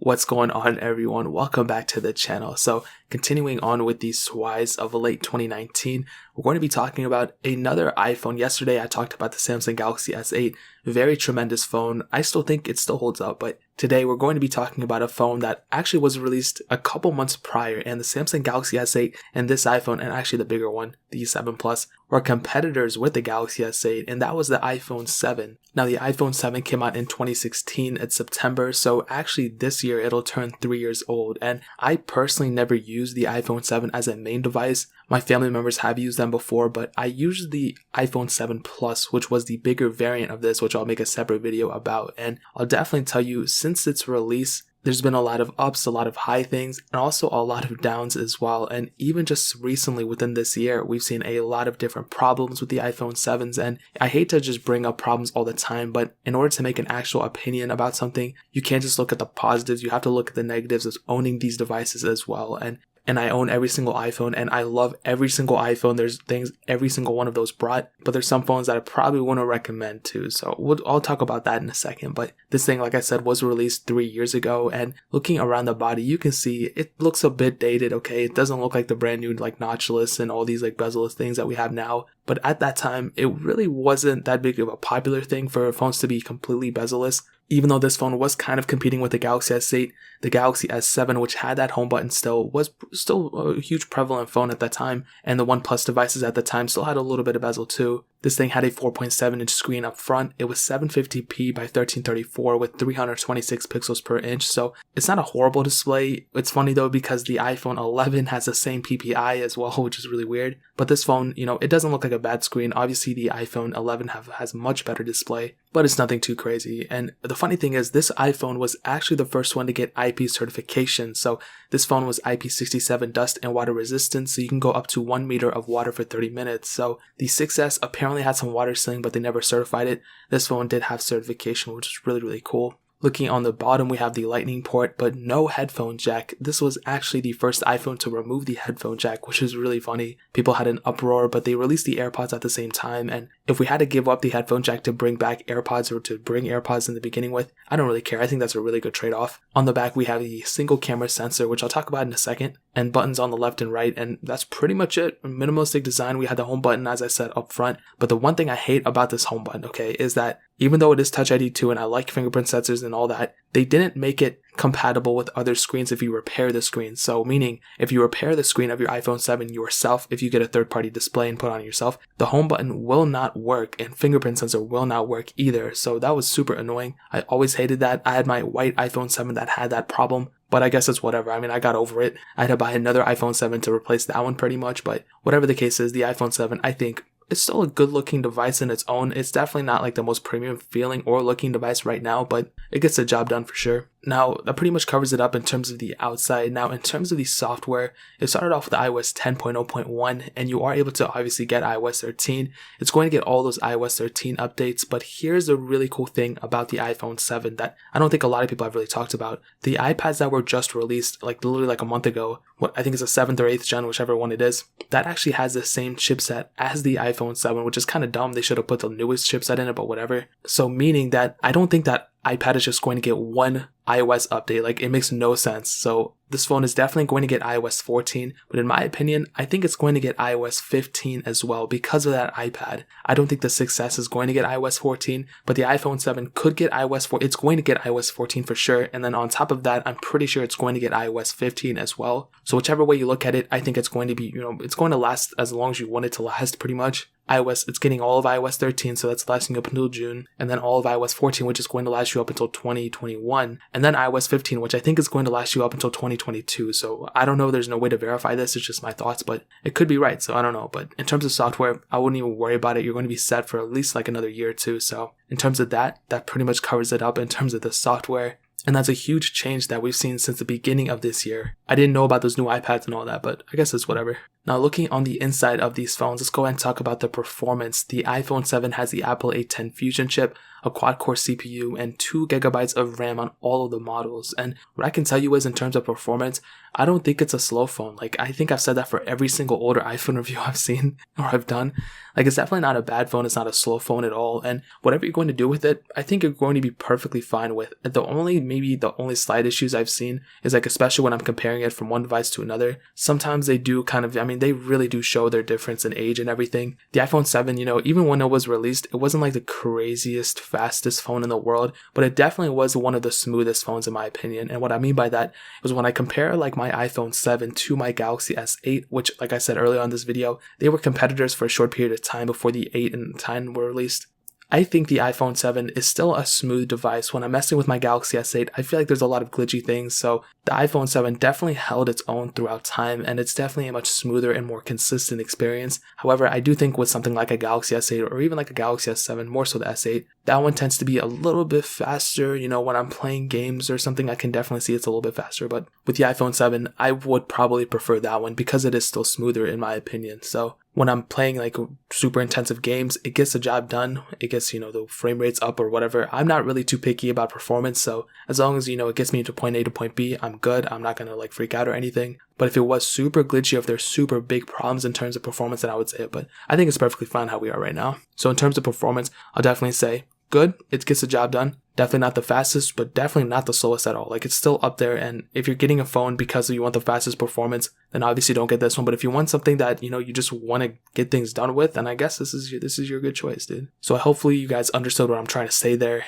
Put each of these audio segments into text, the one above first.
What's going on, everyone? Welcome back to the channel. So continuing on with these swides of late 2019, we're going to be talking about another iPhone. Yesterday I talked about the Samsung Galaxy S8, very tremendous phone. I still think it still holds up, but today we're going to be talking about a phone that actually was released a couple months prior, and the Samsung Galaxy S8 and this iPhone, and actually the bigger one, the 7 Plus, were competitors with the Galaxy S8, and that was the iPhone 7. Now the iPhone 7 came out in 2016 in September, so actually this year it'll turn 3 years old, and I personally never used the iPhone 7 as a main device. My family members have used them before, but I used the iPhone 7 Plus, which was the bigger variant of this, which I'll make a separate video about, and I'll definitely tell you, since its release, there's been a lot of ups, a lot of high things, and also a lot of downs as well. And even just recently within this year, we've seen a lot of different problems with the iPhone 7s. And I hate to just bring up problems all the time, but in order to make an actual opinion about something, you can't just look at the positives. You have to look at the negatives of owning these devices as well. And I own every single iPhone, and I love every single iPhone. There's things every single one of those brought, but there's some phones that I probably wouldn't recommend too. So I'll talk about that in a second. But this thing, like I said, was released 3 years ago, and looking around the body, you can see it looks a bit dated. Okay, it doesn't look like the brand new like notchless and all these like bezel-less things that we have now. But at that time, it really wasn't that big of a popular thing for phones to be completely bezel-less. Even though this phone was kind of competing with the Galaxy S8, the Galaxy S7, which had that home button still, was still a huge prevalent phone at that time, and the OnePlus devices at the time still had a little bit of bezel too. This thing had a 4.7-inch screen up front. It was 750p by 1334 with 326 pixels per inch, so it's not a horrible display. It's funny though because the iPhone 11 has the same PPI as well, which is really weird. But this phone, it doesn't look like a bad screen. Obviously the iPhone 11 has much better display, but it's nothing too crazy. And the funny thing is, this iPhone was actually the first one to get IP certification. So this phone was IP67 dust and water resistant, so you can go up to 1 meter of water for 30 minutes. So the 6S apparently had some water sealing, but they never certified it. This phone did have certification, which is really, really cool. Looking on the bottom, we have the lightning port, but no headphone jack. This was actually the first iPhone to remove the headphone jack, which is really funny. People had an uproar, but they released the AirPods at the same time, and if we had to give up the headphone jack to bring back AirPods, or to bring AirPods in the beginning with, I don't really care. I think that's a really good trade-off. On the back, we have the single camera sensor, which I'll talk about in a second, and buttons on the left and right, and that's pretty much it. Minimalistic design. We had the home button, as I said, up front, but the one thing I hate about this home button, okay, is that even though it is Touch ID 2 and I like fingerprint sensors and all that, they didn't make it compatible with other screens if you repair the screen. So meaning, if you repair the screen of your iPhone 7 yourself, if you get a third-party display and put on yourself, the home button will not work and fingerprint sensor will not work either. So that was super annoying. I always hated that. I had my white iPhone 7 that had that problem, but I guess it's whatever. I mean, I got over it. I had to buy another iPhone 7 to replace that one pretty much, but whatever the case is, the iPhone 7, I think, it's still a good looking device in its own. It's definitely not like the most premium feeling or looking device right now, but it gets the job done for sure. Now, that pretty much covers it up in terms of the outside. Now, in terms of the software, it started off with iOS 10.0.1, and you are able to obviously get iOS 13. It's going to get all those iOS 13 updates, but here's the really cool thing about the iPhone 7 that I don't think a lot of people have really talked about. The iPads that were just released, like literally like a month ago, what I think is a 7th or 8th gen, whichever one it is, that actually has the same chipset as the iPhone 7, which is kind of dumb. They should have put the newest chipset in it, but whatever. So meaning that I don't think that iPad is just going to get one iOS update. Like, it makes no sense. So this phone is definitely going to get iOS 14, but in my opinion, I think it's going to get iOS 15 as well because of that iPad. I don't think the 6S is going to get iOS 14, but the iPhone 7 could get iOS 4. It's going to get iOS 14 for sure. And then on top of that, I'm pretty sure it's going to get iOS 15 as well. So whichever way you look at it, I think it's going to be, it's going to last as long as you want it to last pretty much. It's getting all of iOS 13, so that's lasting up until June, and then all of iOS 14, which is going to last you up until 2021, and then iOS 15, which I think is going to last you up until 2022, so I don't know, there's no way to verify this, it's just my thoughts, but it could be right, so I don't know, but in terms of software, I wouldn't even worry about it. You're going to be set for at least like another year or two, so in terms of that pretty much covers it up in terms of the software. And that's a huge change that we've seen since the beginning of this year. I didn't know about those new iPads and all that, but I guess it's whatever. Now looking on the inside of these phones, let's go ahead and talk about the performance. The iPhone 7 has the Apple A10 Fusion chip, a quad-core CPU, and 2 GB of RAM on all of the models. And what I can tell you is, in terms of performance, I don't think it's a slow phone. Like, I think I've said that for every single older iPhone review I've seen or I've done. Like, it's definitely not a bad phone. It's not a slow phone at all. And whatever you're going to do with it, I think you're going to be perfectly fine with. The only slight issues I've seen is, like, especially when I'm comparing it from one device to another, sometimes they do kind of, they really do show their difference in age and everything. The iPhone 7, even when it was released, it wasn't like the craziest, fastest phone in the world, but it definitely was one of the smoothest phones in my opinion. And what I mean by that was, when I compare like my iPhone 7 to my Galaxy S8, which, like I said earlier on this video, they were competitors for a short period of time before the 8 and 10 were released. I think the iPhone 7 is still a smooth device. When I'm messing with my Galaxy S8, I feel like there's a lot of glitchy things, so the iPhone 7 definitely held its own throughout time, and it's definitely a much smoother and more consistent experience. However, I do think with something like a Galaxy S8 or even like a Galaxy S7, more so the S8, that one tends to be a little bit faster. When I'm playing games or something, I can definitely see it's a little bit faster, but with the iPhone 7, I would probably prefer that one because it is still smoother in my opinion. So when I'm playing like super intensive games, it gets the job done. It gets, the frame rates up or whatever. I'm not really too picky about performance. So as long as, it gets me to point A to point B, I'm good. I'm not going to like freak out or anything. But if it was super glitchy, if there's super big problems in terms of performance, then I would say it. But I think it's perfectly fine how we are right now. So in terms of performance, I'll definitely say good. It gets the job done. Definitely not the fastest, but definitely not the slowest at all. Like, it's still up there. And if you're getting a phone because you want the fastest performance, then obviously don't get this one. But if you want something that, you just want to get things done with, then I guess this is your good choice, dude. So hopefully you guys understood what I'm trying to say there.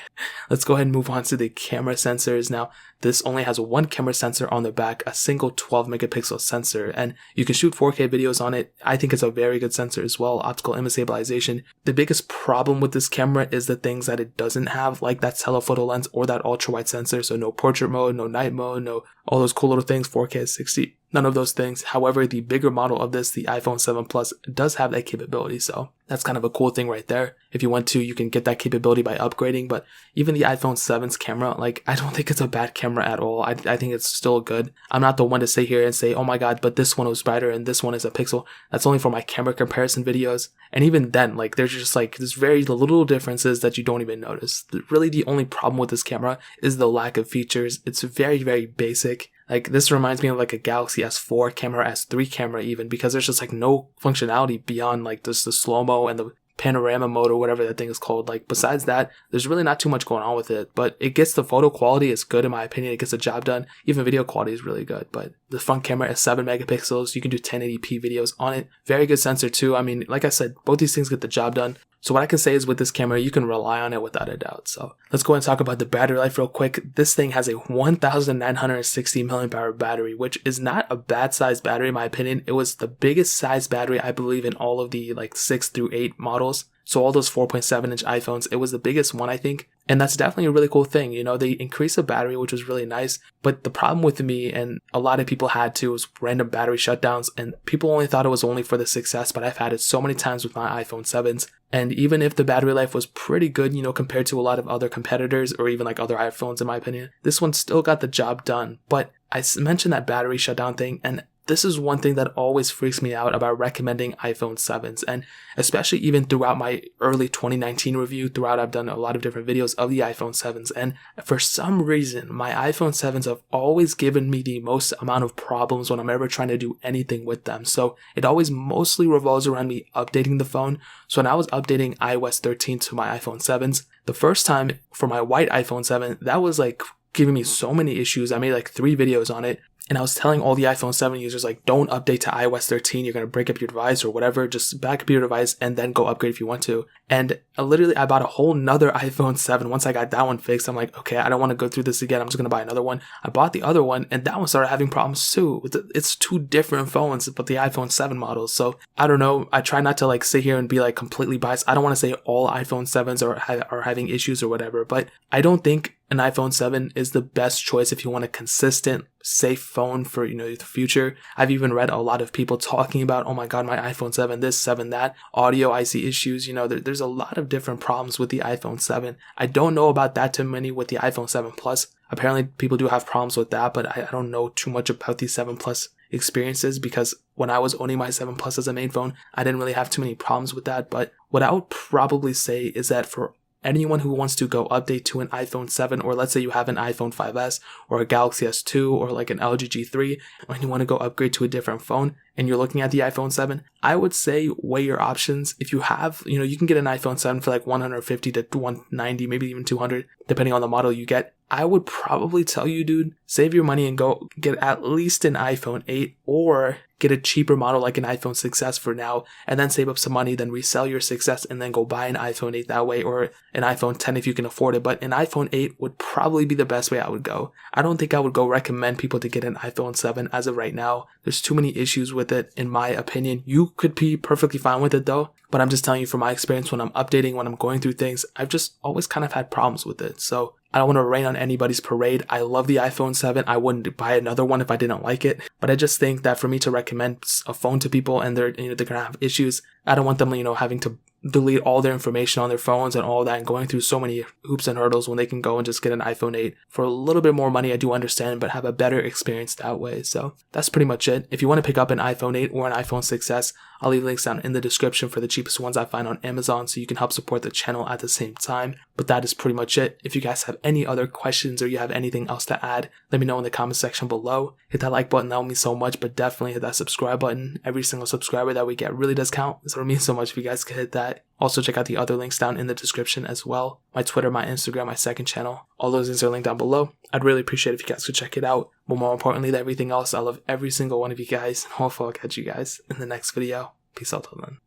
Let's go ahead and move on to the camera sensors. Now, this only has one camera sensor on the back, a single 12 megapixel sensor, and you can shoot 4K videos on it. I think it's a very good sensor as well, optical image stabilization. The biggest problem with this camera is the things that it doesn't have, like that telephoto lens or that ultra wide sensor. So no portrait mode, no night mode, no all those cool little things, 4K 60. None of those things. However, the bigger model of this, the iPhone 7 Plus, does have that capability. So that's kind of a cool thing right there. If you want to, you can get that capability by upgrading. But even the iPhone 7's camera, like, I don't think it's a bad camera at all. I think it's still good. I'm not the one to sit here and say, oh my god, but this one was brighter and this one is a pixel. That's only for my camera comparison videos. And even then, like, there's very little differences that you don't even notice. Really, the only problem with this camera is the lack of features. It's very, very basic. Like, this reminds me of like a Galaxy S4 camera, S3 camera even, because there's just like no functionality beyond like just the slow-mo and the panorama mode or whatever that thing is called. Like, besides that, there's really not too much going on with it, but it gets the photo quality is good in my opinion. It gets the job done. Even video quality is really good, but the front camera is 7 megapixels. You can do 1080p videos on it. Very good sensor too. I mean, like I said, both these things get the job done. So what I can say is, with this camera, you can rely on it without a doubt. So let's go and talk about the battery life real quick. This thing has a 1960 milliamp hour battery, which is not a bad size battery in my opinion. It was the biggest size battery, I believe, in all of the like 6 through 8 models. So all those 4.7 inch iPhones, it was the biggest one, I think. And that's definitely a really cool thing. They increased the battery, which was really nice. But the problem with me, and a lot of people had too, was random battery shutdowns. And people only thought it was only for the 6S, but I've had it so many times with my iPhone 7s. And even if the battery life was pretty good, compared to a lot of other competitors or even like other iPhones, in my opinion, this one still got the job done. But I mentioned that battery shutdown thing, and this is one thing that always freaks me out about recommending iPhone 7s, and especially even throughout my early 2019 review, I've done a lot of different videos of the iPhone 7s, and for some reason, my iPhone 7s have always given me the most amount of problems when I'm ever trying to do anything with them. So it always mostly revolves around me updating the phone. So when I was updating iOS 13 to my iPhone 7s, the first time for my white iPhone 7, that was like giving me so many issues. I made like 3 videos on it. And I was telling all the iPhone 7 users, like, don't update to iOS 13. You're going to break up your device or whatever. Just back up your device and then go upgrade if you want to. And I bought a whole nother iPhone 7. Once I got that one fixed, I'm like, okay, I don't want to go through this again. I'm just going to buy another one. I bought the other one and that one started having problems too. It's 2 different phones, but the iPhone 7 models. So I don't know. I try not to like sit here and be like completely biased. I don't want to say all iPhone 7s are having issues or whatever, but I don't think an iPhone 7 is the best choice if you want a consistent, safe phone for, the future. I've even read a lot of people talking about, oh my god, my iPhone 7 this, 7 that, audio, I see issues. There's a lot of different problems with the iPhone 7. I don't know about that too many with the iPhone 7 Plus. Apparently people do have problems with that, but I don't know too much about the 7 Plus experiences, because when I was owning my 7 Plus as a main phone, I didn't really have too many problems with that. But what I would probably say is that for anyone who wants to go update to an iPhone 7, or let's say you have an iPhone 5S or a Galaxy S2 or like an LG G3, and you want to go upgrade to a different phone and you're looking at the iPhone 7, I would say weigh your options. If you have, you can get an iPhone 7 for like 150 to 190, maybe even 200, depending on the model you get. I would probably tell you, dude, save your money and go get at least an iPhone 8 or get a cheaper model like an iPhone 6S for now, and then save up some money, then resell your 6S and then go buy an iPhone 8 that way, or an iPhone 10 if you can afford it. But an iPhone 8 would probably be the best way I would go. I don't think I would go recommend people to get an iPhone 7 as of right now. There's too many issues with it, in my opinion. You could be perfectly fine with it though, but I'm just telling you from my experience when I'm updating, when I'm going through things, I've just always kind of had problems with it. So I don't want to rain on anybody's parade. I love the iPhone 7. I wouldn't buy another one if I didn't like it. But I just think that for me to recommend a phone to people and they're going to have issues, I don't want them, having to delete all their information on their phones and all that and going through so many hoops and hurdles when they can go and just get an iPhone 8 for a little bit more money. I do understand, but have a better experience that way. So that's pretty much it. If you want to pick up an iPhone 8 or an iPhone 6S, I'll leave links down in the description for the cheapest ones I find on Amazon so you can help support the channel at the same time. But that is pretty much it. If you guys have any other questions or you have anything else to add, let me know in the comment section below. Hit that like button, that would mean so much, but definitely hit that subscribe button. Every single subscriber that we get really does count, so it means so much if you guys could hit that. Also check out the other links down in the description as well. My Twitter, my Instagram, my second channel. All those things are linked down below. I'd really appreciate it if you guys could check it out. But more importantly than everything else, I love every single one of you guys. And hopefully I'll catch you guys in the next video. Peace out till then.